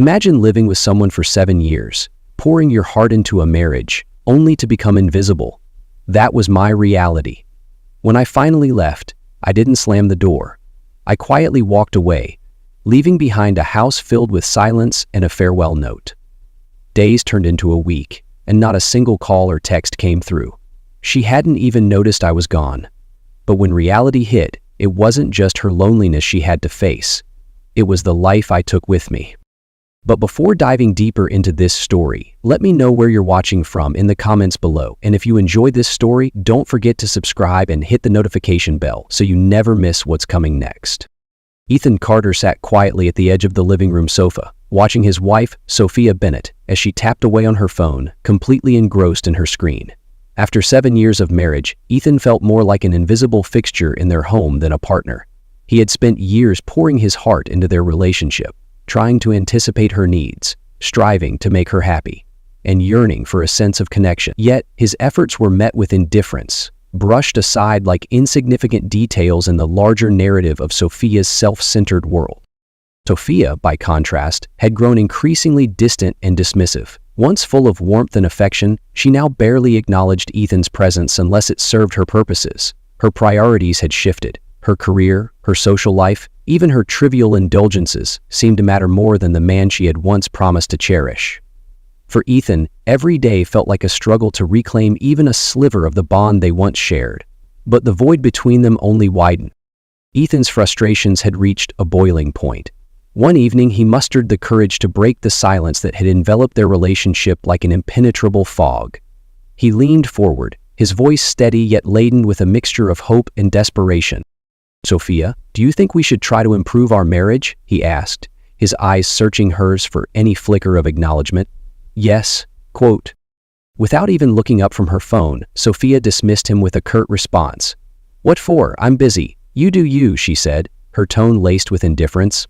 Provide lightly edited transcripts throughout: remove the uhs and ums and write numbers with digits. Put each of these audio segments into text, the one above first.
Imagine living with someone for 7 years, pouring your heart into a marriage, only to become invisible. That was my reality. When I finally left, I didn't slam the door. I quietly walked away, leaving behind a house filled with silence and a farewell note. Days turned into a week, and not a single call or text came through. She hadn't even noticed I was gone. But when reality hit, it wasn't just her loneliness she had to face. It was the life I took with me. But before diving deeper into this story, let me know where you're watching from in the comments below. And if you enjoyed this story, don't forget to subscribe and hit the notification bell so you never miss what's coming next. Ethan Carter sat quietly at the edge of the living room sofa, watching his wife, Sophia Bennett, as she tapped away on her phone, completely engrossed in her screen. After 7 years of marriage, Ethan felt more like an invisible fixture in their home than a partner. He had spent years pouring his heart into their relationship, trying to anticipate her needs, striving to make her happy, and yearning for a sense of connection. Yet, his efforts were met with indifference, brushed aside like insignificant details in the larger narrative of Sophia's self-centered world. Sophia, by contrast, had grown increasingly distant and dismissive. Once full of warmth and affection, she now barely acknowledged Ethan's presence unless it served her purposes. Her priorities had shifted. Her career, her social life, even her trivial indulgences seemed to matter more than the man she had once promised to cherish. For Ethan, every day felt like a struggle to reclaim even a sliver of the bond they once shared. But the void between them only widened. Ethan's frustrations had reached a boiling point. One evening, he mustered the courage to break the silence that had enveloped their relationship like an impenetrable fog. He leaned forward, his voice steady yet laden with a mixture of hope and desperation. "Sophia, do you think we should try to improve our marriage?" he asked, his eyes searching hers for any flicker of acknowledgement. "Yes," quote. Without even looking up from her phone, Sophia dismissed him with a curt response. "What for? I'm busy. You do you," she said, her tone laced with indifference.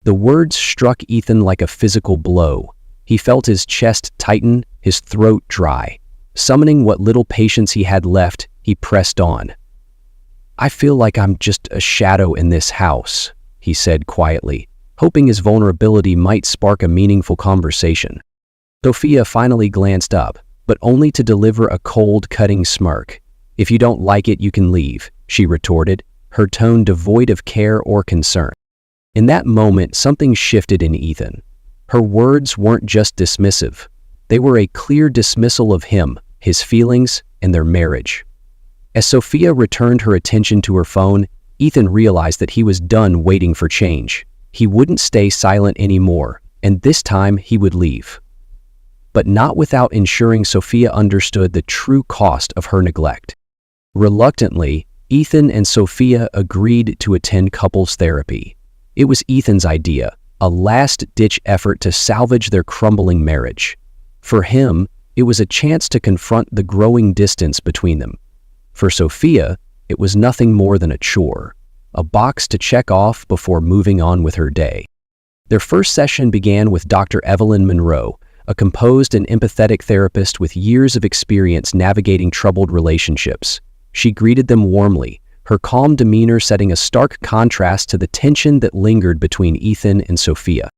The words struck Ethan like a physical blow. He felt his chest tighten, his throat dry. Summoning what little patience he had left, he pressed on. "I feel like I'm just a shadow in this house," he said quietly, hoping his vulnerability might spark a meaningful conversation. Sophia finally glanced up, but only to deliver a cold, cutting smirk. "If you don't like it, you can leave," she retorted, her tone devoid of care or concern. In that moment, something shifted in Ethan. Her words weren't just dismissive. They were a clear dismissal of him, his feelings, and their marriage. As Sophia returned her attention to her phone, Ethan realized that he was done waiting for change. He wouldn't stay silent anymore, and this time he would leave. But not without ensuring Sophia understood the true cost of her neglect. Reluctantly, Ethan and Sophia agreed to attend couples therapy. It was Ethan's idea, a last-ditch effort to salvage their crumbling marriage. For him, it was a chance to confront the growing distance between them. For Sophia, it was nothing more than a chore, a box to check off before moving on with her day. Their first session began with Dr. Evelyn Monroe, a composed and empathetic therapist with years of experience navigating troubled relationships. She greeted them warmly, her calm demeanor setting a stark contrast to the tension that lingered between Ethan and Sophia.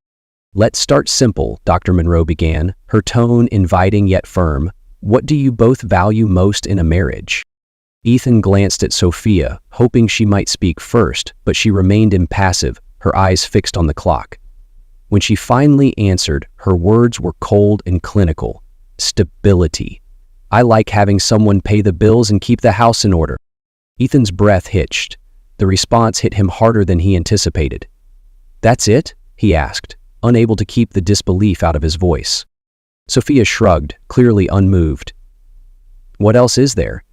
"Let's start simple," Dr. Monroe began, her tone inviting yet firm. "What do you both value most in a marriage?" Ethan glanced at Sophia, hoping she might speak first, but she remained impassive, her eyes fixed on the clock. When she finally answered, her words were cold and clinical. "Stability. I like having someone pay the bills and keep the house in order." Ethan's breath hitched. The response hit him harder than he anticipated. "That's it?" he asked, unable to keep the disbelief out of his voice. Sophia shrugged, clearly unmoved. "What else is there?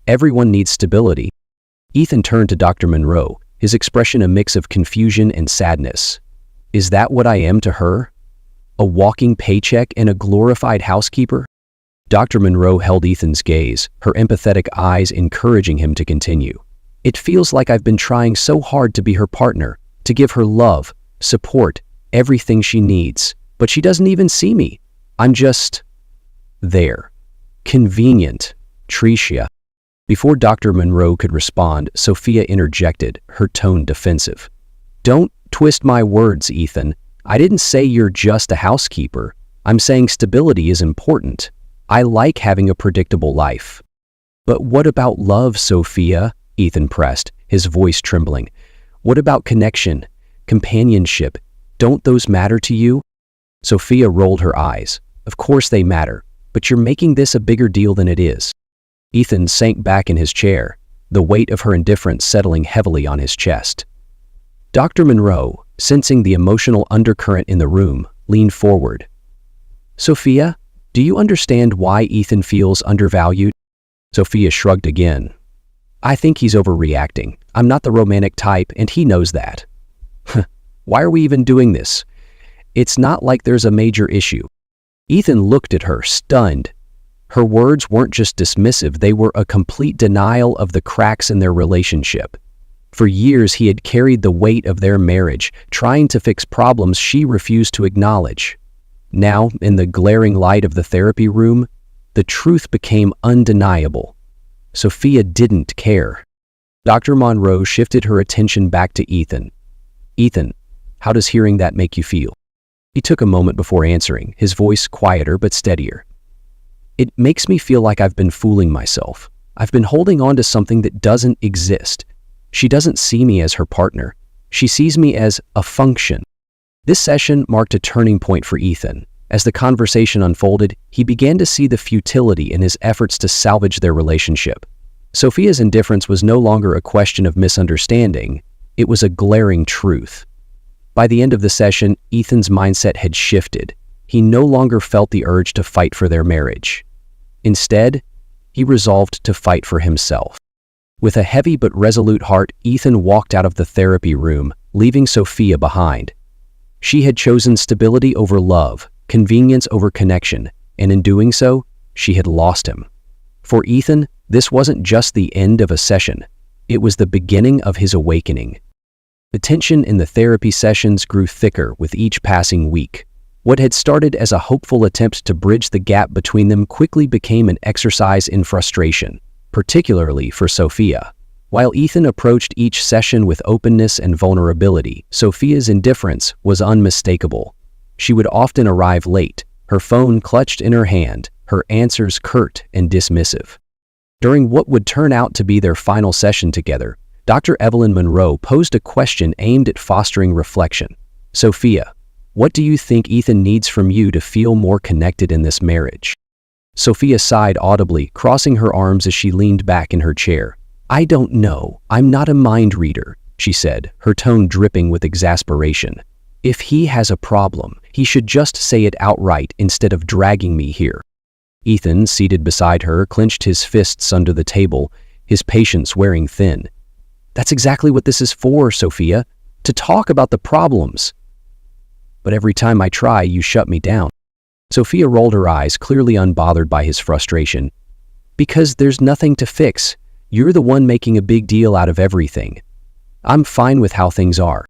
Everyone needs stability." Ethan turned to Dr. Monroe, his expression a mix of confusion and sadness. "Is that what I am to her? A walking paycheck and a glorified housekeeper?" Dr. Monroe held Ethan's gaze, her empathetic eyes encouraging him to continue. "It feels like I've been trying so hard to be her partner, to give her love, support, everything she needs, but she doesn't even see me. I'm just there. Convenient. Tricia." Before Dr. Monroe could respond, Sophia interjected, her tone defensive. "Don't twist my words, Ethan. I didn't say you're just a housekeeper. I'm saying stability is important. I like having a predictable life." "But what about love, Sophia?" Ethan pressed, his voice trembling. "What about connection, companionship? Don't those matter to you?" Sophia rolled her eyes. "Of course they matter, but you're making this a bigger deal than it is." Ethan sank back in his chair, the weight of her indifference settling heavily on his chest. Dr. Monroe, sensing the emotional undercurrent in the room, leaned forward. "Sophia, do you understand why Ethan feels undervalued?" Sophia shrugged again. "I think he's overreacting. I'm not the romantic type, and he knows that." "Why are we even doing this? It's not like there's a major issue." Ethan looked at her, stunned. Her words weren't just dismissive, they were a complete denial of the cracks in their relationship. For years he had carried the weight of their marriage, trying to fix problems she refused to acknowledge. Now, in the glaring light of the therapy room, the truth became undeniable. Sophia didn't care. Dr. Monroe shifted her attention back to Ethan. "Ethan, how does hearing that make you feel?" He took a moment before answering, his voice quieter but steadier. "It makes me feel like I've been fooling myself. I've been holding on to something that doesn't exist. She doesn't see me as her partner. She sees me as a function." This session marked a turning point for Ethan. As the conversation unfolded, he began to see the futility in his efforts to salvage their relationship. Sophia's indifference was no longer a question of misunderstanding. It was a glaring truth. By the end of the session, Ethan's mindset had shifted. He no longer felt the urge to fight for their marriage. Instead, he resolved to fight for himself. With a heavy but resolute heart, Ethan walked out of the therapy room, leaving Sophia behind. She had chosen stability over love, convenience over connection, and in doing so, she had lost him. For Ethan, this wasn't just the end of a session. It was the beginning of his awakening. The tension in the therapy sessions grew thicker with each passing week. What had started as a hopeful attempt to bridge the gap between them quickly became an exercise in frustration, particularly for Sophia. While Ethan approached each session with openness and vulnerability, Sophia's indifference was unmistakable. She would often arrive late, her phone clutched in her hand, her answers curt and dismissive. During what would turn out to be their final session together, Dr. Evelyn Monroe posed a question aimed at fostering reflection. "Sophia, what do you think Ethan needs from you to feel more connected in this marriage?" Sophia sighed audibly, crossing her arms as she leaned back in her chair. "I don't know. I'm not a mind reader," she said, her tone dripping with exasperation. "If he has a problem, he should just say it outright instead of dragging me here." Ethan, seated beside her, clenched his fists under the table, his patience wearing thin. "That's exactly what this is for, Sophia, to talk about the problems. But every time I try, you shut me down." Sophia rolled her eyes, clearly unbothered by his frustration. "Because there's nothing to fix. You're the one making a big deal out of everything. I'm fine with how things are."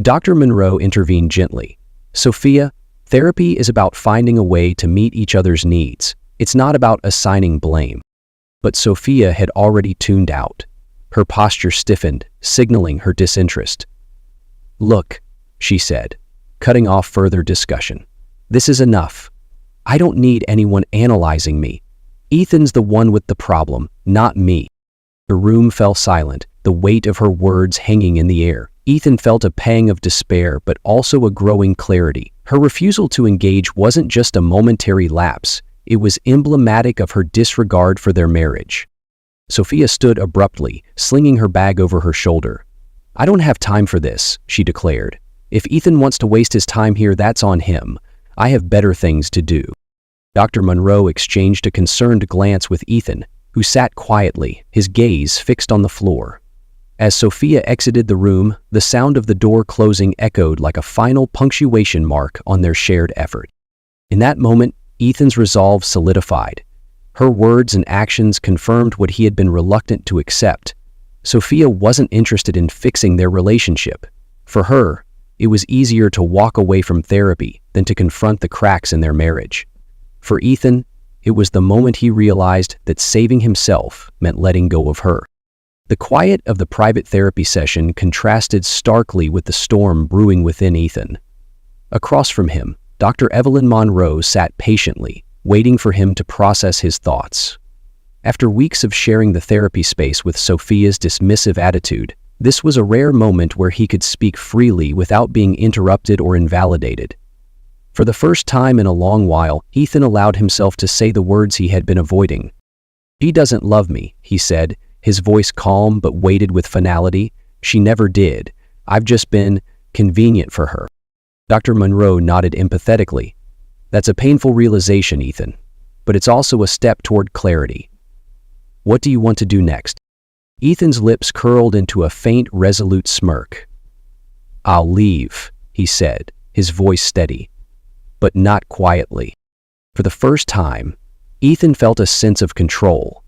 Dr. Monroe intervened gently. "Sophia, therapy is about finding a way to meet each other's needs. It's not about assigning blame." But Sophia had already tuned out. Her posture stiffened, signaling her disinterest. "Look," she said, cutting off further discussion. "This is enough. I don't need anyone analyzing me. Ethan's the one with the problem, not me." The room fell silent, the weight of her words hanging in the air. Ethan felt a pang of despair, but also a growing clarity. Her refusal to engage wasn't just a momentary lapse. It was emblematic of her disregard for their marriage. Sophia stood abruptly, slinging her bag over her shoulder. "I don't have time for this," she declared. "If Ethan wants to waste his time here, that's on him. I have better things to do." Dr. Monroe exchanged a concerned glance with Ethan, who sat quietly, his gaze fixed on the floor. As Sophia exited the room, the sound of the door closing echoed like a final punctuation mark on their shared effort. In that moment, Ethan's resolve solidified. Her words and actions confirmed what he had been reluctant to accept. Sophia wasn't interested in fixing their relationship. For her, it was easier to walk away from therapy than to confront the cracks in their marriage. For Ethan, it was the moment he realized that saving himself meant letting go of her. The quiet of the private therapy session contrasted starkly with the storm brewing within Ethan. Across from him, Dr. Evelyn Monroe sat patiently, waiting for him to process his thoughts. After weeks of sharing the therapy space with Sophia's dismissive attitude, this was a rare moment where he could speak freely without being interrupted or invalidated. For the first time in a long while, Ethan allowed himself to say the words he had been avoiding. "She doesn't love me," he said, his voice calm but weighted with finality. "She never did. I've just been convenient for her." Dr. Monroe nodded empathetically. "That's a painful realization, Ethan, but it's also a step toward clarity. What do you want to do next?" Ethan's lips curled into a faint, resolute smirk. "I'll leave," he said, his voice steady, but not quietly. For the first time, Ethan felt a sense of control.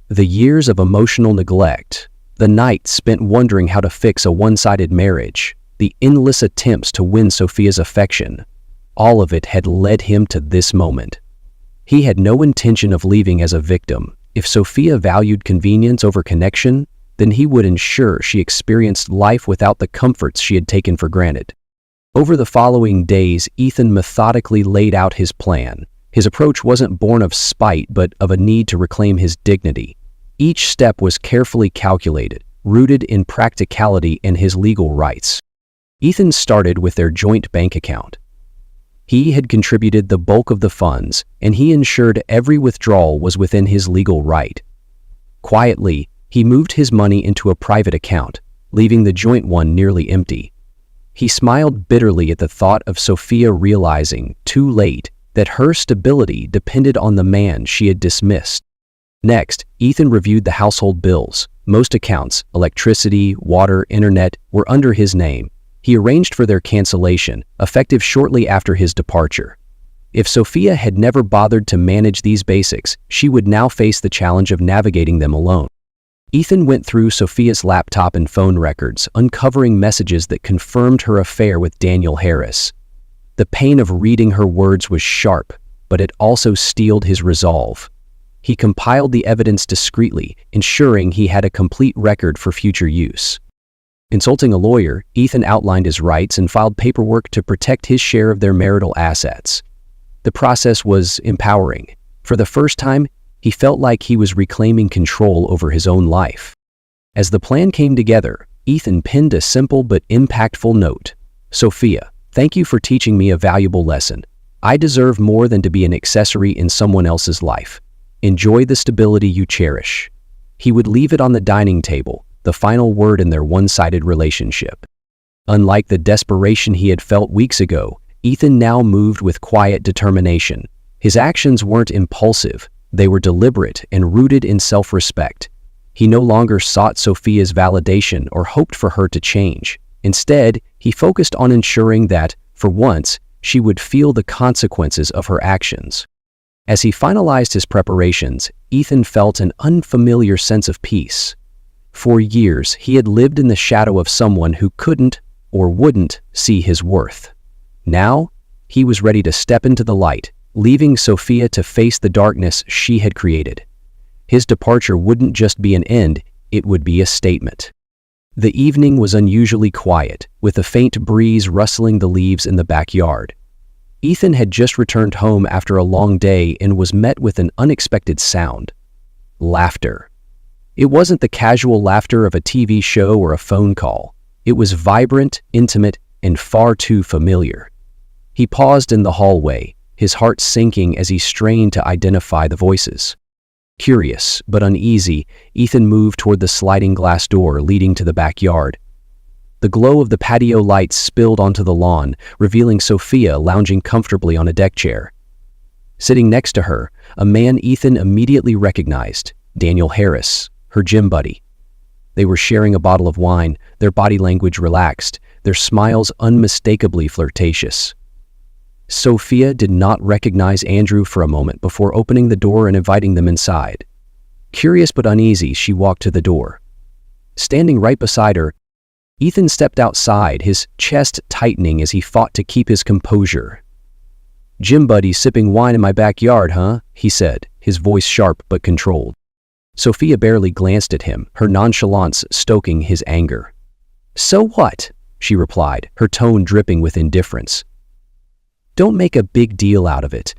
The years of emotional neglect, the nights spent wondering how to fix a one-sided marriage, the endless attempts to win Sophia's affection, all of it had led him to this moment. He had no intention of leaving as a victim. If Sophia valued convenience over connection, then he would ensure she experienced life without the comforts she had taken for granted. Over the following days, Ethan methodically laid out his plan. His approach wasn't born of spite, but of a need to reclaim his dignity. Each step was carefully calculated, rooted in practicality and his legal rights. Ethan started with their joint bank account. He had contributed the bulk of the funds, and he ensured every withdrawal was within his legal right. Quietly, he moved his money into a private account, leaving the joint one nearly empty. He smiled bitterly at the thought of Sophia realizing, too late, that her stability depended on the man she had dismissed. Next, Ethan reviewed the household bills. Most accounts, electricity, water, internet, were under his name. He arranged for their cancellation, effective shortly after his departure. If Sophia had never bothered to manage these basics, she would now face the challenge of navigating them alone. Ethan went through Sophia's laptop and phone records, uncovering messages that confirmed her affair with Daniel Harris. The pain of reading her words was sharp, but it also steeled his resolve. He compiled the evidence discreetly, ensuring he had a complete record for future use. Consulting a lawyer, Ethan outlined his rights and filed paperwork to protect his share of their marital assets. The process was empowering. For the first time, he felt like he was reclaiming control over his own life. As the plan came together, Ethan penned a simple but impactful note. "Sophia, thank you for teaching me a valuable lesson. I deserve more than to be an accessory in someone else's life. Enjoy the stability you cherish." He would leave it on the dining table, the final word in their one-sided relationship. Unlike the desperation he had felt weeks ago, Ethan now moved with quiet determination. His actions weren't impulsive, they were deliberate and rooted in self-respect. He no longer sought Sophia's validation or hoped for her to change. Instead, he focused on ensuring that, for once, she would feel the consequences of her actions. As he finalized his preparations, Ethan felt an unfamiliar sense of peace. For years, he had lived in the shadow of someone who couldn't or wouldn't see his worth. Now, he was ready to step into the light, leaving Sophia to face the darkness she had created. His departure wouldn't just be an end, it would be a statement. The evening was unusually quiet, with a faint breeze rustling the leaves in the backyard. Ethan had just returned home after a long day and was met with an unexpected sound: laughter. It wasn't the casual laughter of a TV show or a phone call. It was vibrant, intimate, and far too familiar. He paused in the hallway, his heart sinking as he strained to identify the voices. Curious but uneasy, Ethan moved toward the sliding glass door leading to the backyard. The glow of the patio lights spilled onto the lawn, revealing Sophia lounging comfortably on a deck chair. Sitting next to her, a man Ethan immediately recognized, Daniel Harris, her gym buddy. They were sharing a bottle of wine, their body language relaxed, their smiles unmistakably flirtatious. Sophia did not recognize Andrew for a moment before opening the door and inviting them inside. Curious but uneasy, she walked to the door. Standing right beside her, Ethan stepped outside, his chest tightening as he fought to keep his composure. "Gym buddy sipping wine in my backyard, huh?" he said, his voice sharp but controlled. Sophia barely glanced at him, her nonchalance stoking his anger. "So what?" she replied, her tone dripping with indifference. Don't make a big deal out of it."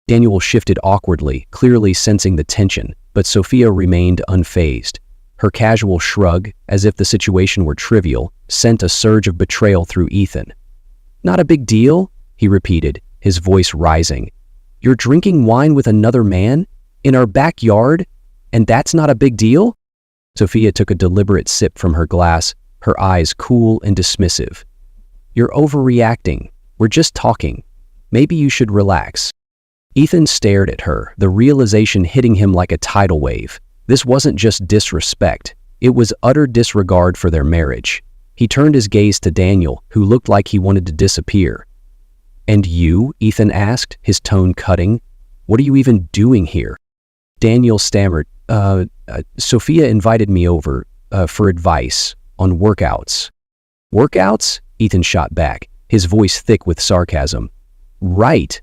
Daniel shifted awkwardly, clearly sensing the tension, but Sophia remained unfazed. Her casual shrug, as if the situation were trivial, sent a surge of betrayal through Ethan. "Not a big deal?" he repeated, his voice rising. "You're drinking wine with another man? In our backyard? And that's not a big deal?" Sophia took a deliberate sip from her glass, her eyes cool and dismissive. "You're overreacting. We're just talking. Maybe you should relax." Ethan stared at her, the realization hitting him like a tidal wave. This wasn't just disrespect, it was utter disregard for their marriage. He turned his gaze to Daniel, who looked like he wanted to disappear. "And you?" Ethan asked, his tone cutting. "What are you even doing here?" Daniel stammered, Sophia invited me over, for advice on workouts." "Workouts?" Ethan shot back, his voice thick with sarcasm. "Right.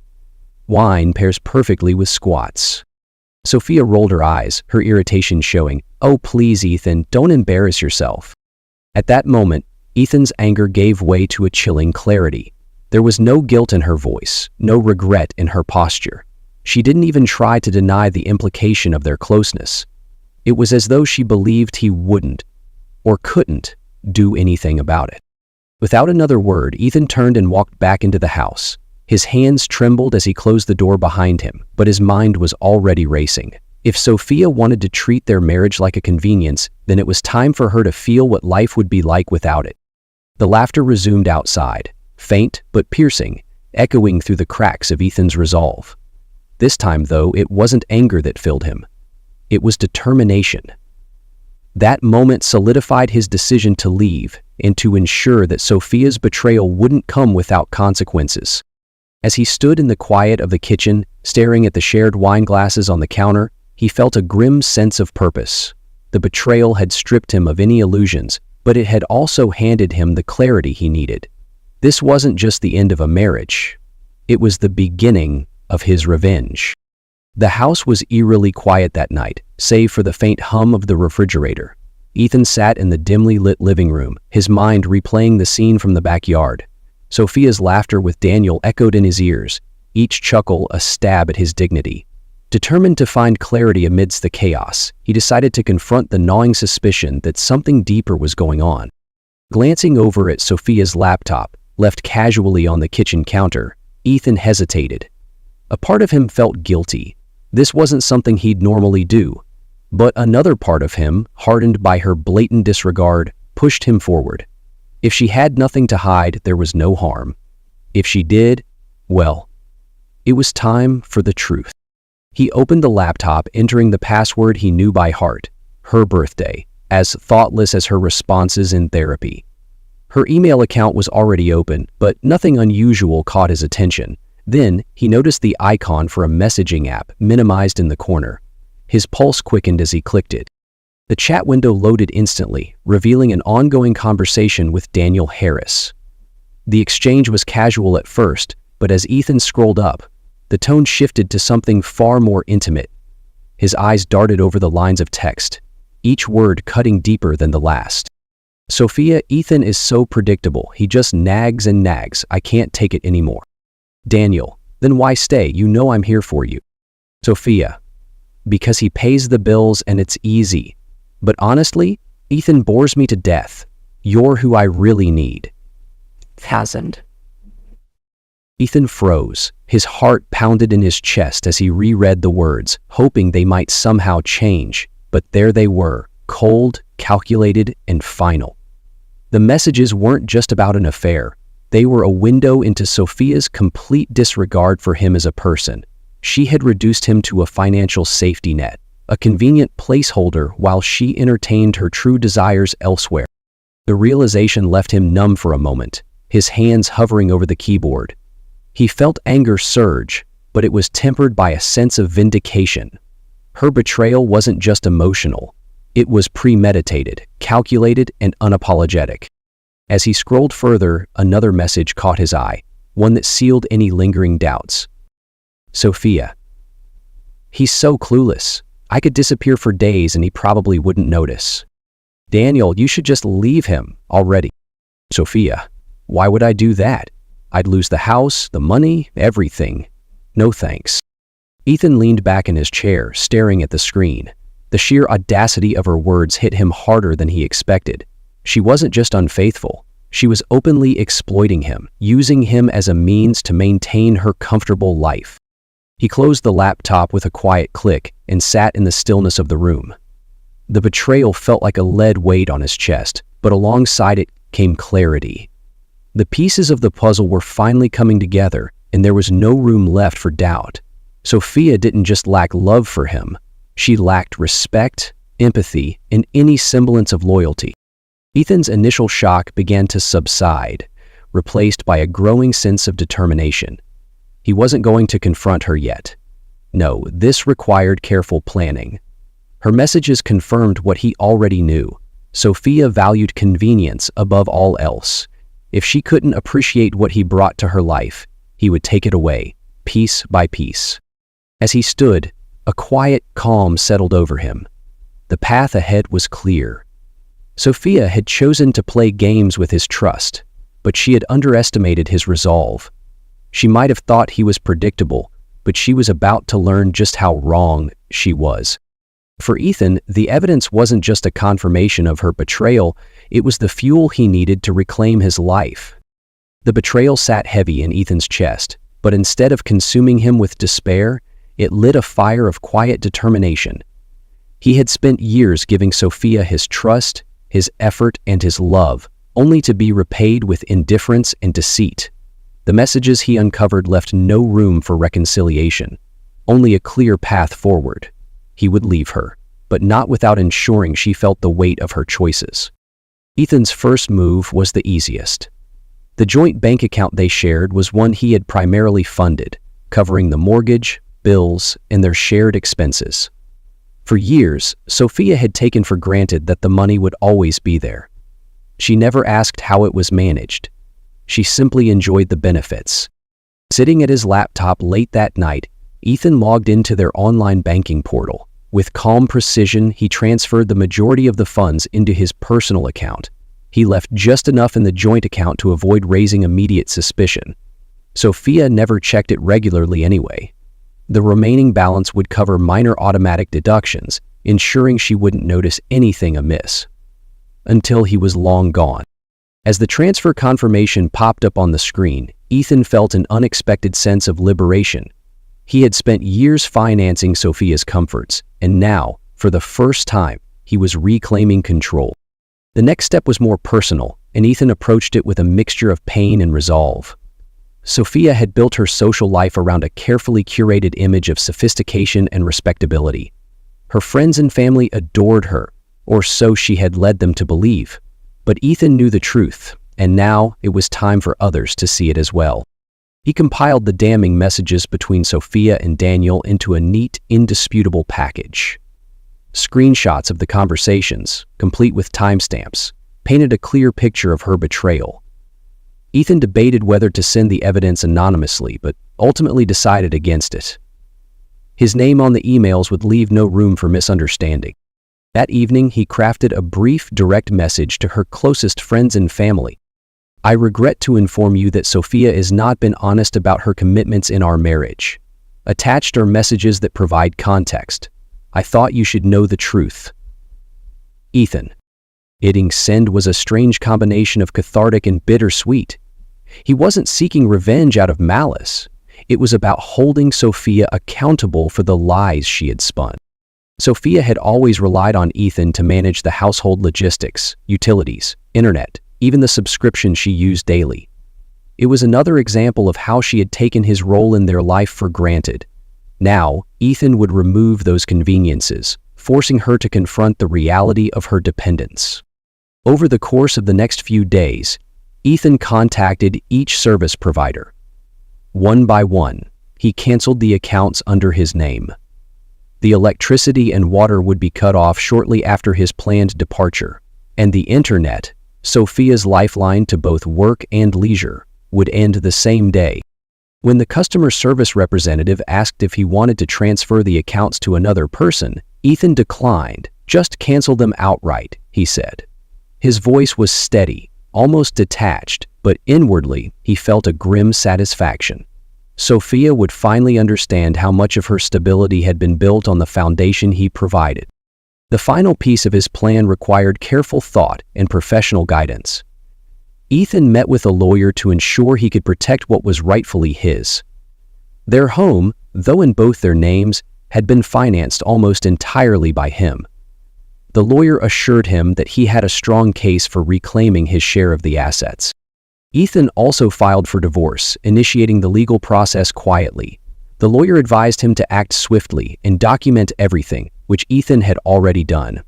Wine pairs perfectly with squats." Sophia rolled her eyes, her irritation showing. "Oh, please, Ethan, don't embarrass yourself." At that moment, Ethan's anger gave way to a chilling clarity. There was no guilt in her voice, no regret in her posture. She didn't even try to deny the implication of their closeness. It was as though she believed he wouldn't, or couldn't, do anything about it. Without another word, Ethan turned and walked back into the house. His hands trembled as he closed the door behind him, but his mind was already racing. If Sophia wanted to treat their marriage like a convenience, then it was time for her to feel what life would be like without it. The laughter resumed outside, faint but piercing, echoing through the cracks of Ethan's resolve. This time, though, it wasn't anger that filled him. It was determination. That moment solidified his decision to leave and to ensure that Sophia's betrayal wouldn't come without consequences. As he stood in the quiet of the kitchen, staring at the shared wine glasses on the counter, he felt a grim sense of purpose. The betrayal had stripped him of any illusions, but it had also handed him the clarity he needed. This wasn't just the end of a marriage. It was the beginning of his revenge. The house was eerily quiet that night, save for the faint hum of the refrigerator. Ethan sat in the dimly lit living room, his mind replaying the scene from the backyard. Sophia's laughter with Daniel echoed in his ears, each chuckle a stab at his dignity. Determined to find clarity amidst the chaos, he decided to confront the gnawing suspicion that something deeper was going on. Glancing over at Sophia's laptop, left casually on the kitchen counter, Ethan hesitated. A part of him felt guilty. This wasn't something he'd normally do. But another part of him, hardened by her blatant disregard, pushed him forward. If she had nothing to hide, there was no harm. If she did, well, it was time for the truth. He opened the laptop, entering the password he knew by heart, her birthday, as thoughtless as her responses in therapy. Her email account was already open, but nothing unusual caught his attention. Then, he noticed the icon for a messaging app minimized in the corner. His pulse quickened as he clicked it. The chat window loaded instantly, revealing an ongoing conversation with Daniel Harris. The exchange was casual at first, but as Ethan scrolled up, the tone shifted to something far more intimate. His eyes darted over the lines of text, each word cutting deeper than the last. "Sophia, Ethan is so predictable. He just nags and nags. I can't take it anymore." "Daniel, then why stay? You know I'm here for you." "Sophia, because he pays the bills and it's easy. But honestly, Ethan bores me to death. You're who I really need." Hasn't. Ethan froze. His heart pounded in his chest as he reread the words, hoping they might somehow change. But there they were, cold, calculated, and final. The messages weren't just about an affair. They were a window into Sophia's complete disregard for him as a person. She had reduced him to a financial safety net, a convenient placeholder while she entertained her true desires elsewhere. The realization left him numb for a moment, his hands hovering over the keyboard. He felt anger surge, but it was tempered by a sense of vindication. Her betrayal wasn't just emotional. It was premeditated, calculated, and unapologetic. As he scrolled further, another message caught his eye, one that sealed any lingering doubts. "Sophia. He's so clueless. I could disappear for days and he probably wouldn't notice. Daniel, you should just leave him already." "Sophia, why would I do that? I'd lose the house, the money, everything. No thanks. Ethan leaned back in his chair, staring at the screen. The sheer audacity of her words hit him harder than he expected. She wasn't just unfaithful. She was openly exploiting him, using him as a means to maintain her comfortable life. He closed the laptop with a quiet click and sat in the stillness of the room. The betrayal felt like a lead weight on his chest, but alongside it came clarity. The pieces of the puzzle were finally coming together, and there was no room left for doubt. Sophia didn't just lack love for him. She lacked respect, empathy, and any semblance of loyalty. Ethan's initial shock began to subside, replaced by a growing sense of determination. He wasn't going to confront her yet. No, this required careful planning. Her messages confirmed what he already knew. Sophia valued convenience above all else. If she couldn't appreciate what he brought to her life, he would take it away, piece by piece. As he stood, a quiet calm settled over him. The path ahead was clear. Sophia had chosen to play games with his trust, but she had underestimated his resolve. She might have thought he was predictable, but she was about to learn just how wrong she was. For Ethan, the evidence wasn't just a confirmation of her betrayal, it was the fuel he needed to reclaim his life. The betrayal sat heavy in Ethan's chest, but instead of consuming him with despair, it lit a fire of quiet determination. He had spent years giving Sophia his trust, his effort, and his love, only to be repaid with indifference and deceit. The messages he uncovered left no room for reconciliation, only a clear path forward. He would leave her, but not without ensuring she felt the weight of her choices. Ethan's first move was the easiest. The joint bank account they shared was one he had primarily funded, covering the mortgage, bills, and their shared expenses. For years, Sophia had taken for granted that the money would always be there. She never asked how it was managed. She simply enjoyed the benefits. Sitting at his laptop late that night, Ethan logged into their online banking portal. With calm precision, he transferred the majority of the funds into his personal account. He left just enough in the joint account to avoid raising immediate suspicion. Sophia never checked it regularly anyway. The remaining balance would cover minor automatic deductions, ensuring she wouldn't notice anything amiss. Until he was long gone. As the transfer confirmation popped up on the screen, Ethan felt an unexpected sense of liberation. He had spent years financing Sophia's comforts, and now, for the first time, he was reclaiming control. The next step was more personal, and Ethan approached it with a mixture of pain and resolve. Sophia had built her social life around a carefully curated image of sophistication and respectability. Her friends and family adored her, or so she had led them to believe. But Ethan knew the truth, and now it was time for others to see it as well. He compiled the damning messages between Sophia and Daniel into a neat, indisputable package. Screenshots of the conversations, complete with timestamps, painted a clear picture of her betrayal. Ethan debated whether to send the evidence anonymously, but ultimately decided against it. His name on the emails would leave no room for misunderstanding. That evening, he crafted a brief, direct message to her closest friends and family. I regret to inform you that Sophia has not been honest about her commitments in our marriage. Attached are messages that provide context. I thought you should know the truth. Ethan. Hitting send was a strange combination of cathartic and bittersweet. He wasn't seeking revenge out of malice. It was about holding Sophia accountable for the lies she had spun. Sophia had always relied on Ethan to manage the household logistics, utilities, internet, even the subscription she used daily. It was another example of how she had taken his role in their life for granted. Now, Ethan would remove those conveniences, forcing her to confront the reality of her dependence. Over the course of the next few days, Ethan contacted each service provider. One by one, he canceled the accounts under his name. The electricity and water would be cut off shortly after his planned departure, and the internet, Sophia's lifeline to both work and leisure, would end the same day. When the customer service representative asked if he wanted to transfer the accounts to another person, Ethan declined. Just cancel them outright, he said. His voice was steady, almost detached, but inwardly he felt a grim satisfaction. Sophia would finally understand how much of her stability had been built on the foundation he provided. The final piece of his plan required careful thought and professional guidance. Ethan met with a lawyer to ensure he could protect what was rightfully his. Their home, though in both their names, had been financed almost entirely by him. The lawyer assured him that he had a strong case for reclaiming his share of the assets. Ethan also filed for divorce, initiating the legal process quietly. The lawyer advised him to act swiftly and document everything, which Ethan had already done.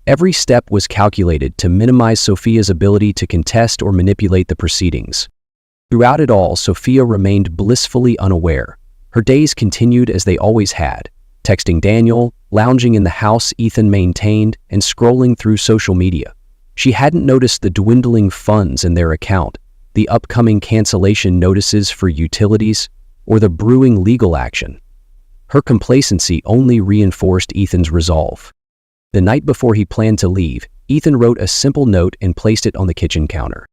Every step was calculated to minimize Sophia's ability to contest or manipulate the proceedings. Throughout it all, Sophia remained blissfully unaware. Her days continued as they always had, texting Daniel, lounging in the house Ethan maintained, and scrolling through social media. She hadn't noticed the dwindling funds in their account, the upcoming cancellation notices for utilities, or the brewing legal action. Her complacency only reinforced Ethan's resolve. The night before he planned to leave, Ethan wrote a simple note and placed it on the kitchen counter.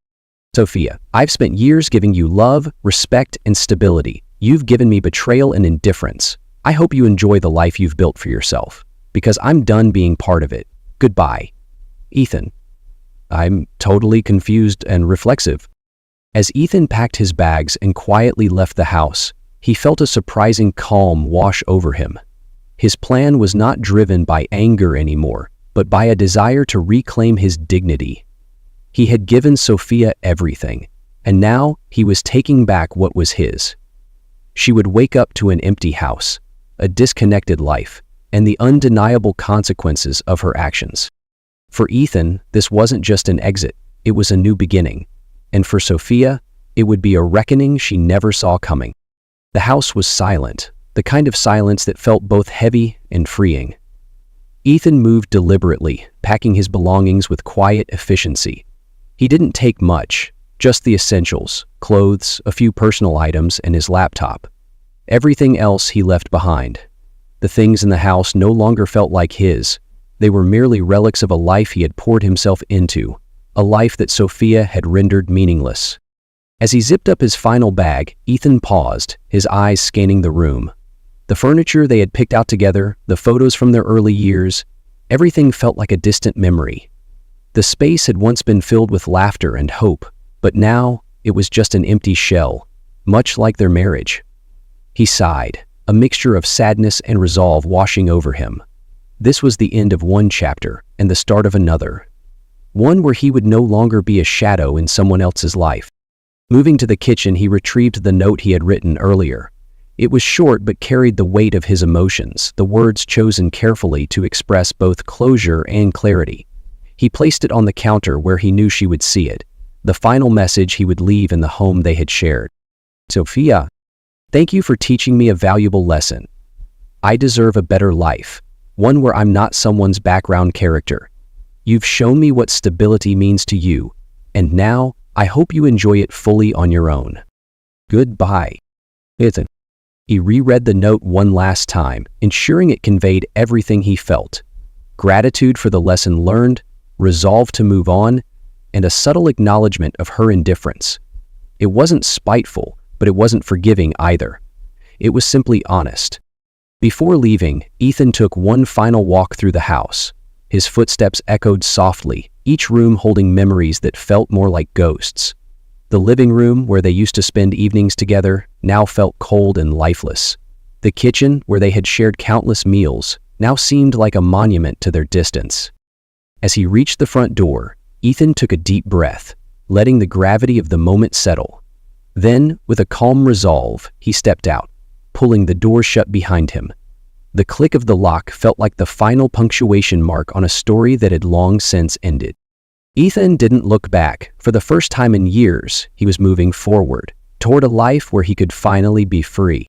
Sophia, I've spent years giving you love, respect, and stability. You've given me betrayal and indifference. I hope you enjoy the life you've built for yourself, because I'm done being part of it. Goodbye. Ethan. I'm totally confused and reflexive. As Ethan packed his bags and quietly left the house, he felt a surprising calm wash over him. His plan was not driven by anger anymore, but by a desire to reclaim his dignity. He had given Sophia everything, and now he was taking back what was his. She would wake up to an empty house, a disconnected life, and the undeniable consequences of her actions. For Ethan, this wasn't just an exit, it was a new beginning. And for Sophia, it would be a reckoning she never saw coming. The house was silent, the kind of silence that felt both heavy and freeing. Ethan moved deliberately, packing his belongings with quiet efficiency. He didn't take much, just the essentials, clothes, a few personal items, and his laptop. Everything else he left behind. The things in the house no longer felt like his. They were merely relics of a life he had poured himself into, a life that Sophia had rendered meaningless. As he zipped up his final bag, Ethan paused, his eyes scanning the room. The furniture they had picked out together, the photos from their early years, everything felt like a distant memory. The space had once been filled with laughter and hope, but now it was just an empty shell, much like their marriage. He sighed, a mixture of sadness and resolve washing over him. This was the end of one chapter and the start of another. One where he would no longer be a shadow in someone else's life. Moving to the kitchen, he retrieved the note he had written earlier. It was short but carried the weight of his emotions, the words chosen carefully to express both closure and clarity. He placed it on the counter where he knew she would see it, the final message he would leave in the home they had shared. Sophia, thank you for teaching me a valuable lesson. I deserve a better life, one where I'm not someone's background character. You've shown me what stability means to you, and now I hope you enjoy it fully on your own. Goodbye. Ethan. He reread the note one last time, ensuring it conveyed everything he felt. Gratitude for the lesson learned, resolve to move on, and a subtle acknowledgement of her indifference. It wasn't spiteful, but it wasn't forgiving either. It was simply honest. Before leaving, Ethan took one final walk through the house. His footsteps echoed softly, each room holding memories that felt more like ghosts. The living room, where they used to spend evenings together, now felt cold and lifeless. The kitchen, where they had shared countless meals, now seemed like a monument to their distance. As he reached the front door, Ethan took a deep breath, letting the gravity of the moment settle. Then, with a calm resolve, he stepped out, pulling the door shut behind him. The click of the lock felt like the final punctuation mark on a story that had long since ended. Ethan didn't look back. For the first time in years, he was moving forward, toward a life where he could finally be free.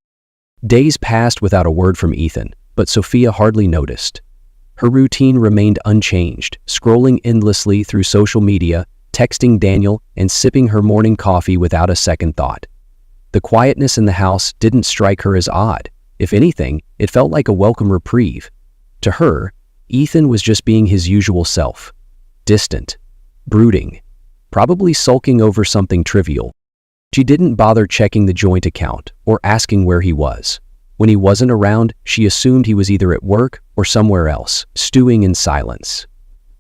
Days passed without a word from Ethan, but Sophia hardly noticed. Her routine remained unchanged, scrolling endlessly through social media, texting Daniel, and sipping her morning coffee without a second thought. The quietness in the house didn't strike her as odd. If anything, it felt like a welcome reprieve. To her, Ethan was just being his usual self. Distant, brooding, probably sulking over something trivial. She didn't bother checking the joint account or asking where he was. When he wasn't around, she assumed he was either at work or somewhere else, stewing in silence.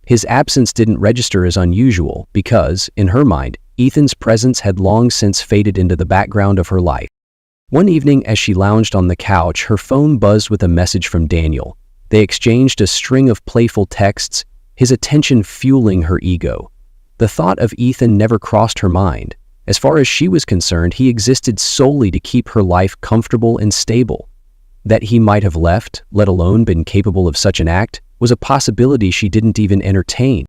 His absence didn't register as unusual because, in her mind, Ethan's presence had long since faded into the background of her life. One evening, as she lounged on the couch, her phone buzzed with a message from Daniel. They exchanged a string of playful texts, his attention fueling her ego. The thought of Ethan never crossed her mind. As far as she was concerned, he existed solely to keep her life comfortable and stable. That he might have left, let alone been capable of such an act, was a possibility she didn't even entertain.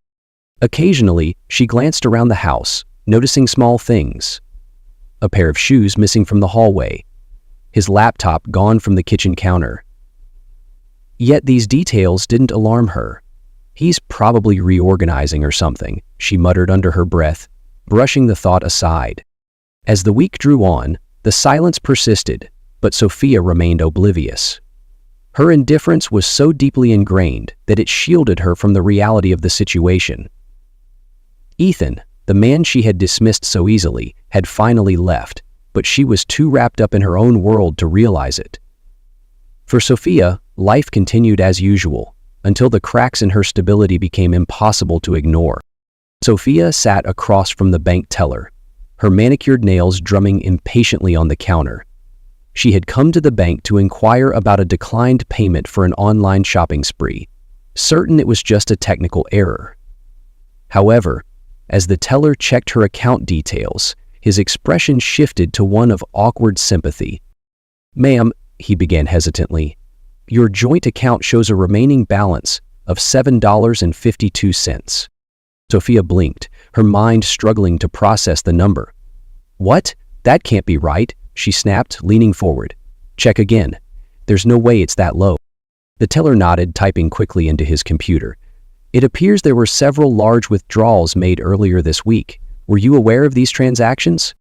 Occasionally, she glanced around the house, noticing small things. A pair of shoes missing from the hallway. His laptop gone from the kitchen counter. Yet these details didn't alarm her. He's probably reorganizing or something, she muttered under her breath, brushing the thought aside. As the week drew on, the silence persisted, but Sophia remained oblivious. Her indifference was so deeply ingrained that it shielded her from the reality of the situation. Ethan, the man she had dismissed so easily, had finally left, but she was too wrapped up in her own world to realize it. For Sophia, life continued as usual, until the cracks in her stability became impossible to ignore. Sophia sat across from the bank teller, her manicured nails drumming impatiently on the counter. She had come to the bank to inquire about a declined payment for an online shopping spree, certain it was just a technical error. However, as the teller checked her account details, his expression shifted to one of awkward sympathy. "Ma'am," he began hesitantly, "your joint account shows a remaining balance of $7.52. Sophia blinked, her mind struggling to process the number. "What? That can't be right," she snapped, leaning forward. "Check again. There's no way it's that low." The teller nodded, typing quickly into his computer. "It appears there were several large withdrawals made earlier this week. Were you aware of these transactions?"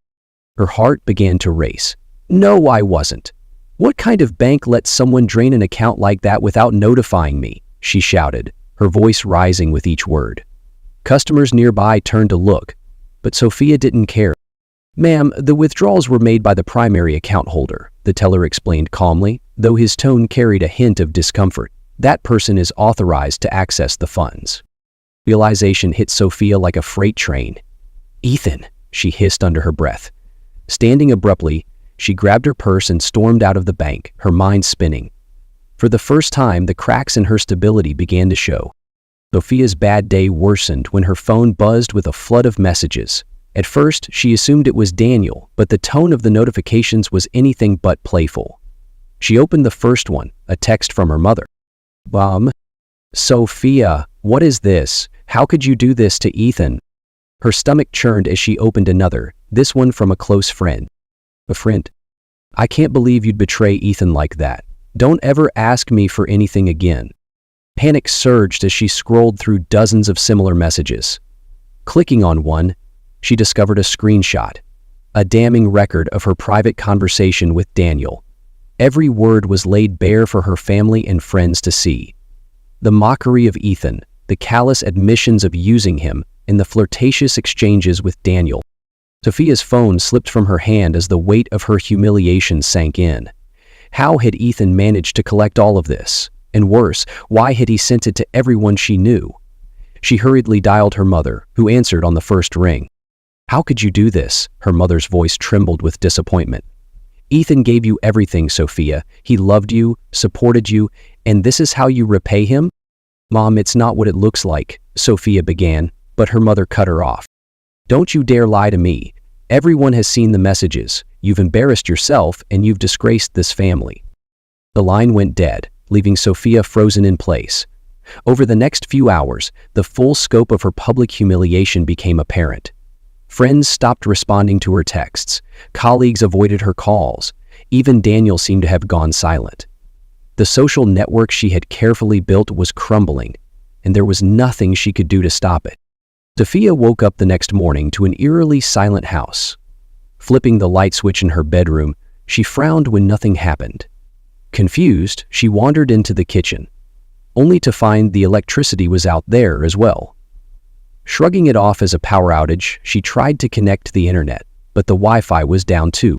Her heart began to race. "No, I wasn't. What kind of bank lets someone drain an account like that without notifying me?" she shouted, her voice rising with each word. Customers nearby turned to look, but Sophia didn't care. "Ma'am, the withdrawals were made by the primary account holder," the teller explained calmly, though his tone carried a hint of discomfort. "That person is authorized to access the funds." Realization hit Sophia like a freight train. "Ethan," she hissed under her breath. Standing abruptly, she grabbed her purse and stormed out of the bank, her mind spinning. For the first time, the cracks in her stability began to show. Sophia's bad day worsened when her phone buzzed with a flood of messages. At first, she assumed it was Daniel, but the tone of the notifications was anything but playful. She opened the first one, a text from her mother. "Sophia, what is this? How could you do this to Ethan?" Her stomach churned as she opened another, this one from a close friend. "A friend? I can't believe you'd betray Ethan like that. Don't ever ask me for anything again." Panic surged as she scrolled through dozens of similar messages. Clicking on one, she discovered a screenshot, a damning record of her private conversation with Daniel. Every word was laid bare for her family and friends to see. The mockery of Ethan, the callous admissions of using him, and the flirtatious exchanges with Daniel. Sophia's phone slipped from her hand as the weight of her humiliation sank in. How had Ethan managed to collect all of this? And worse, why had he sent it to everyone she knew? She hurriedly dialed her mother, who answered on the first ring. "How could you do this?" Her mother's voice trembled with disappointment. "Ethan gave you everything, Sophia. He loved you, supported you, and this is how you repay him?" "Mom, it's not what it looks like," Sophia began, but her mother cut her off. "Don't you dare lie to me. Everyone has seen the messages. You've embarrassed yourself and you've disgraced this family." The line went dead, leaving Sophia frozen in place. Over the next few hours, the full scope of her public humiliation became apparent. Friends stopped responding to her texts. Colleagues avoided her calls. Even Daniel seemed to have gone silent. The social network she had carefully built was crumbling, and there was nothing she could do to stop it. Sophia woke up the next morning to an eerily silent house. Flipping the light switch in her bedroom, she frowned when nothing happened. Confused, she wandered into the kitchen, only to find the electricity was out there as well. Shrugging it off as a power outage, she tried to connect to the internet, but the Wi-Fi was down too.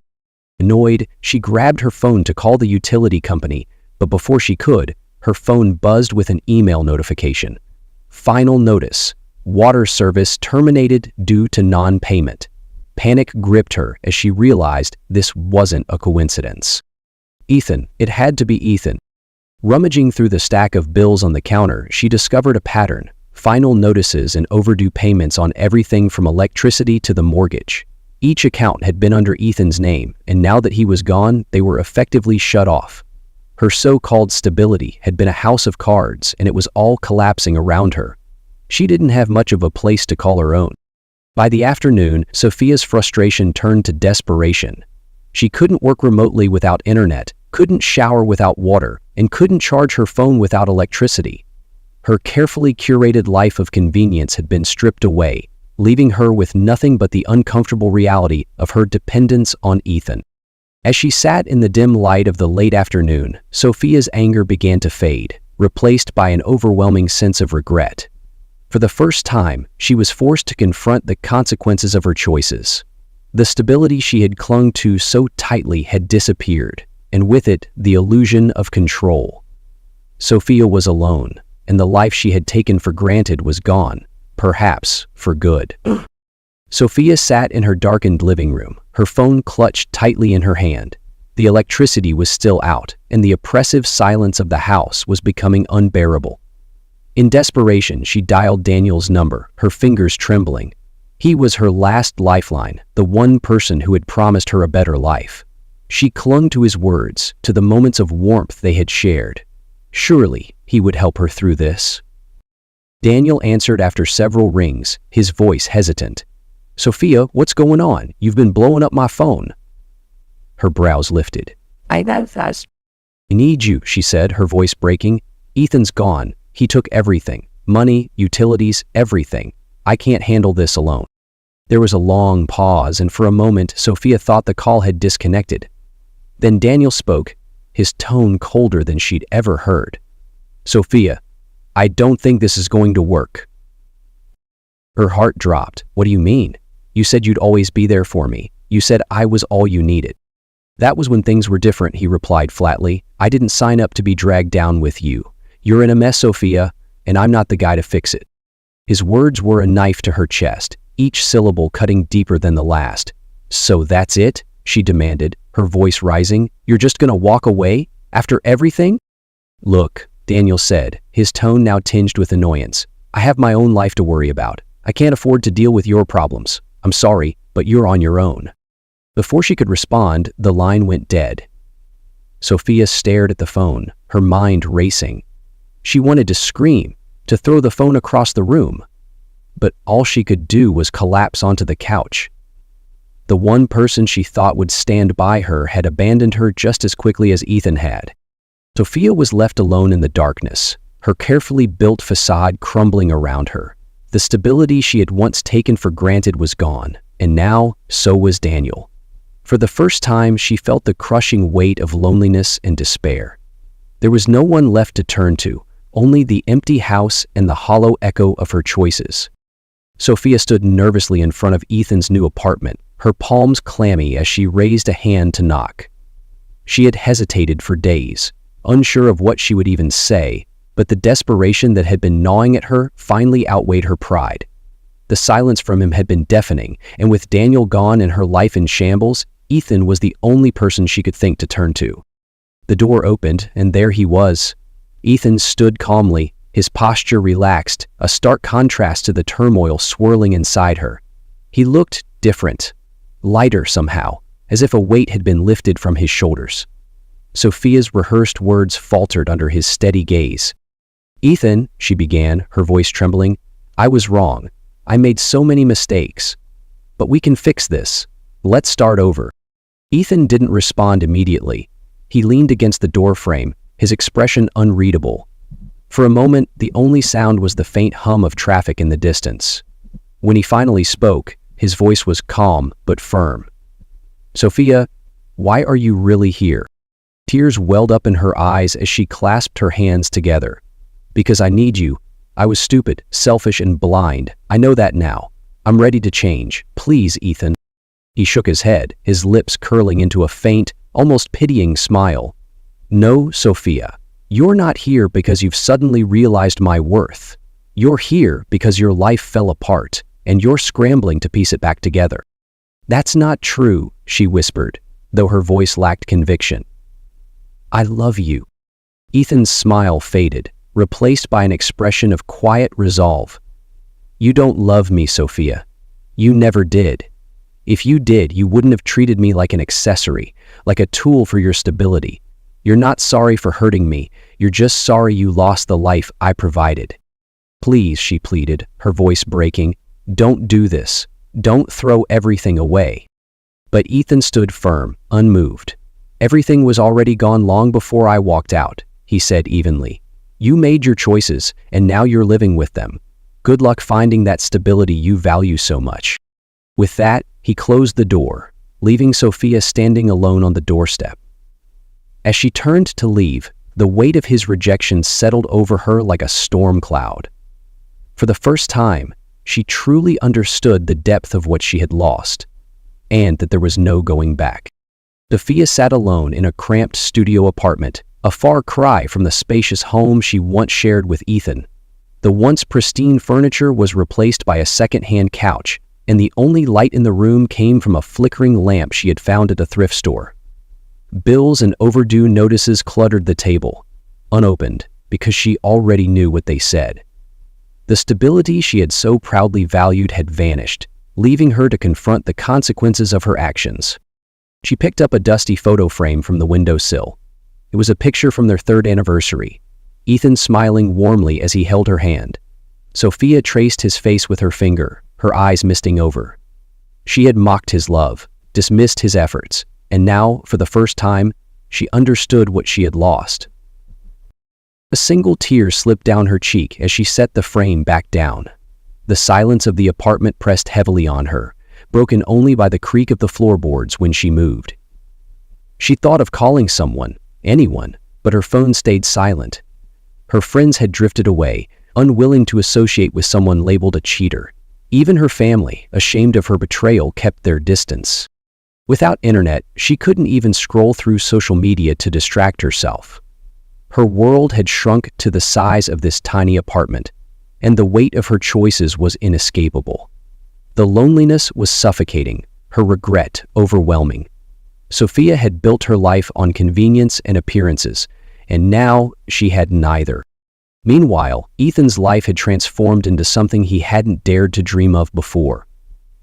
Annoyed, she grabbed her phone to call the utility company, but before she could, her phone buzzed with an email notification. Final notice. Water service terminated due to non-payment. Panic gripped her as she realized this wasn't a coincidence. Ethan. It had to be Ethan. Rummaging through the stack of bills on the counter, she discovered a pattern. Final notices and overdue payments on everything from electricity to the mortgage. Each account had been under Ethan's name, and now that he was gone, they were effectively shut off. Her so-called stability had been a house of cards, and it was all collapsing around her. She didn't have much of a place to call her own. By the afternoon, Sophia's frustration turned to desperation. She couldn't work remotely without internet, couldn't shower without water, and couldn't charge her phone without electricity. Her carefully curated life of convenience had been stripped away, leaving her with nothing but the uncomfortable reality of her dependence on Ethan. As she sat in the dim light of the late afternoon, Sophia's anger began to fade, replaced by an overwhelming sense of regret. For the first time, she was forced to confront the consequences of her choices. The stability she had clung to so tightly had disappeared, and with it, the illusion of control. Sophia was alone, and the life she had taken for granted was gone, perhaps for good. Sophia sat in her darkened living room, her phone clutched tightly in her hand. The electricity was still out, and the oppressive silence of the house was becoming unbearable. In desperation, she dialed Daniel's number, her fingers trembling. He was her last lifeline, the one person who had promised her a better life. She clung to his words, to the moments of warmth they had shared. Surely, he would help her through this. Daniel answered after several rings, his voice hesitant. "Sophia, what's going on? You've been blowing up my phone." Her brows lifted. I confess. "I need you," she said, her voice breaking. "Ethan's gone. He took everything. Money, utilities, everything. I can't handle this alone." There was a long pause, and for a moment, Sophia thought the call had disconnected. Then Daniel spoke, his tone colder than she'd ever heard. "Sophia, I don't think this is going to work." Her heart dropped. "What do you mean? You said you'd always be there for me. You said I was all you needed." "That was when things were different," he replied flatly. "I didn't sign up to be dragged down with you. You're in a mess, Sophia, and I'm not the guy to fix it." His words were a knife to her chest, each syllable cutting deeper than the last. "So that's it?" she demanded, her voice rising. "You're just gonna walk away? After everything?" "Look," Daniel said, his tone now tinged with annoyance. "I have my own life to worry about. I can't afford to deal with your problems. I'm sorry, but you're on your own." Before she could respond, the line went dead. Sophia stared at the phone, her mind racing. She wanted to scream, to throw the phone across the room. But all she could do was collapse onto the couch. The one person she thought would stand by her had abandoned her just as quickly as Ethan had. Sophia was left alone in the darkness, her carefully built facade crumbling around her. The stability she had once taken for granted was gone, and now so was Daniel. For the first time, she felt the crushing weight of loneliness and despair. There was no one left to turn to, only the empty house and the hollow echo of her choices. Sophia stood nervously in front of Ethan's new apartment, her palms clammy as she raised a hand to knock. She had hesitated for days, unsure of what she would even say, but the desperation that had been gnawing at her finally outweighed her pride. The silence from him had been deafening, and with Daniel gone and her life in shambles, Ethan was the only person she could think to turn to. The door opened, and there he was. Ethan stood calmly, his posture relaxed, a stark contrast to the turmoil swirling inside her. He looked different, lighter somehow, as if a weight had been lifted from his shoulders. Sophia's rehearsed words faltered under his steady gaze. "Ethan," she began, her voice trembling, "I was wrong. I made so many mistakes. But we can fix this. Let's start over." Ethan didn't respond immediately. He leaned against the doorframe, his expression unreadable. For a moment, the only sound was the faint hum of traffic in the distance. When he finally spoke, his voice was calm but firm. "Sophia, why are you really here?" Tears welled up in her eyes as she clasped her hands together. "Because I need you. I was stupid, selfish, and blind. I know that now. I'm ready to change. Please, Ethan." He shook his head, his lips curling into a faint, almost pitying smile. "No, Sophia. You're not here because you've suddenly realized my worth. You're here because your life fell apart, and you're scrambling to piece it back together." "That's not true," she whispered, though her voice lacked conviction. "I love you." Ethan's smile faded, replaced by an expression of quiet resolve. "You don't love me, Sophia. You never did. If you did, you wouldn't have treated me like an accessory, like a tool for your stability. You're not sorry for hurting me. You're just sorry you lost the life I provided." "Please," she pleaded, her voice breaking, "don't do this. Don't throw everything away." But Ethan stood firm, unmoved. "Everything was already gone long before I walked out," he said evenly. "You made your choices, and now you're living with them. Good luck finding that stability you value so much." With that, he closed the door, leaving Sophia standing alone on the doorstep. As she turned to leave, the weight of his rejection settled over her like a storm cloud. For the first time, she truly understood the depth of what she had lost, and that there was no going back. Sophia sat alone in a cramped studio apartment, a far cry from the spacious home she once shared with Ethan. The once pristine furniture was replaced by a second-hand couch, and the only light in the room came from a flickering lamp she had found at a thrift store. Bills and overdue notices cluttered the table, unopened, because she already knew what they said. The stability she had so proudly valued had vanished, leaving her to confront the consequences of her actions. She picked up a dusty photo frame from the windowsill. It was a picture from their 3rd anniversary, Ethan smiling warmly as he held her hand. Sophia traced his face with her finger, her eyes misting over. She had mocked his love, dismissed his efforts, and now, for the first time, she understood what she had lost. A single tear slipped down her cheek as she set the frame back down. The silence of the apartment pressed heavily on her, broken only by the creak of the floorboards when she moved. She thought of calling someone, anyone, but her phone stayed silent. Her friends had drifted away, unwilling to associate with someone labeled a cheater. Even her family, ashamed of her betrayal, kept their distance. Without internet, she couldn't even scroll through social media to distract herself. Her world had shrunk to the size of this tiny apartment, and the weight of her choices was inescapable. The loneliness was suffocating, her regret overwhelming. Sophia had built her life on convenience and appearances, and now she had neither. Meanwhile, Ethan's life had transformed into something he hadn't dared to dream of before.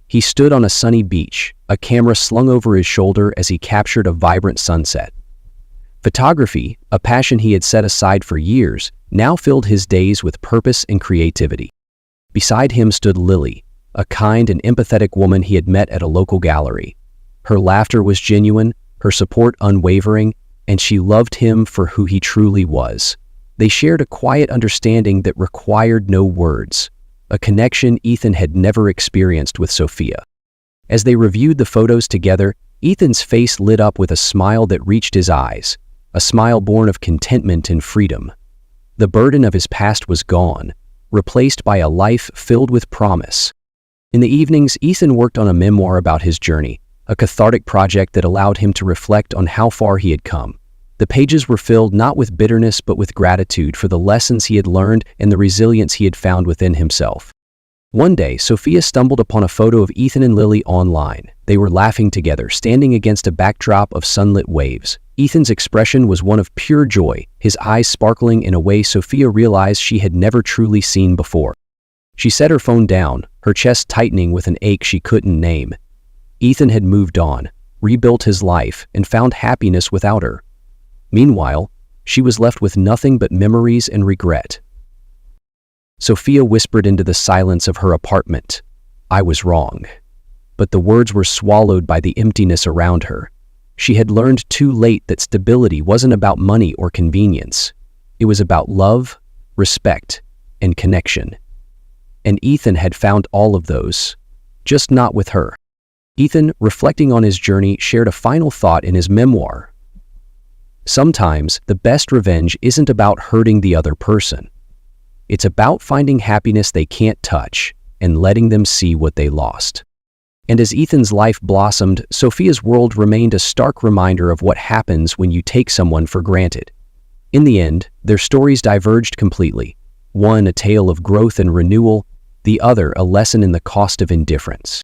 He stood on a sunny beach, a camera slung over his shoulder as he captured a vibrant sunset. Photography, a passion he had set aside for years, now filled his days with purpose and creativity. Beside him stood Lily, a kind and empathetic woman he had met at a local gallery. Her laughter was genuine, her support unwavering, and she loved him for who he truly was. They shared a quiet understanding that required no words, a connection Ethan had never experienced with Sophia. As they reviewed the photos together, Ethan's face lit up with a smile that reached his eyes, a smile born of contentment and freedom. The burden of his past was gone, replaced by a life filled with promise. In the evenings, Ethan worked on a memoir about his journey, a cathartic project that allowed him to reflect on how far he had come. The pages were filled not with bitterness but with gratitude for the lessons he had learned and the resilience he had found within himself. One day, Sophia stumbled upon a photo of Ethan and Lily online. They were laughing together, standing against a backdrop of sunlit waves. Ethan's expression was one of pure joy, his eyes sparkling in a way Sophia realized she had never truly seen before. She set her phone down, her chest tightening with an ache she couldn't name. Ethan had moved on, rebuilt his life, and found happiness without her. Meanwhile, she was left with nothing but memories and regret. Sophia whispered into the silence of her apartment, "I was wrong." But the words were swallowed by the emptiness around her. She had learned too late that stability wasn't about money or convenience. It was about love, respect, and connection. And Ethan had found all of those, just not with her. Ethan, reflecting on his journey, shared a final thought in his memoir. "Sometimes the best revenge isn't about hurting the other person. It's about finding happiness they can't touch and letting them see what they lost. And as Ethan's life blossomed, Sophia's world remained a stark reminder of what happens when you take someone for granted. In the end, their stories diverged completely. One a tale of growth and renewal, the other a lesson in the cost of indifference.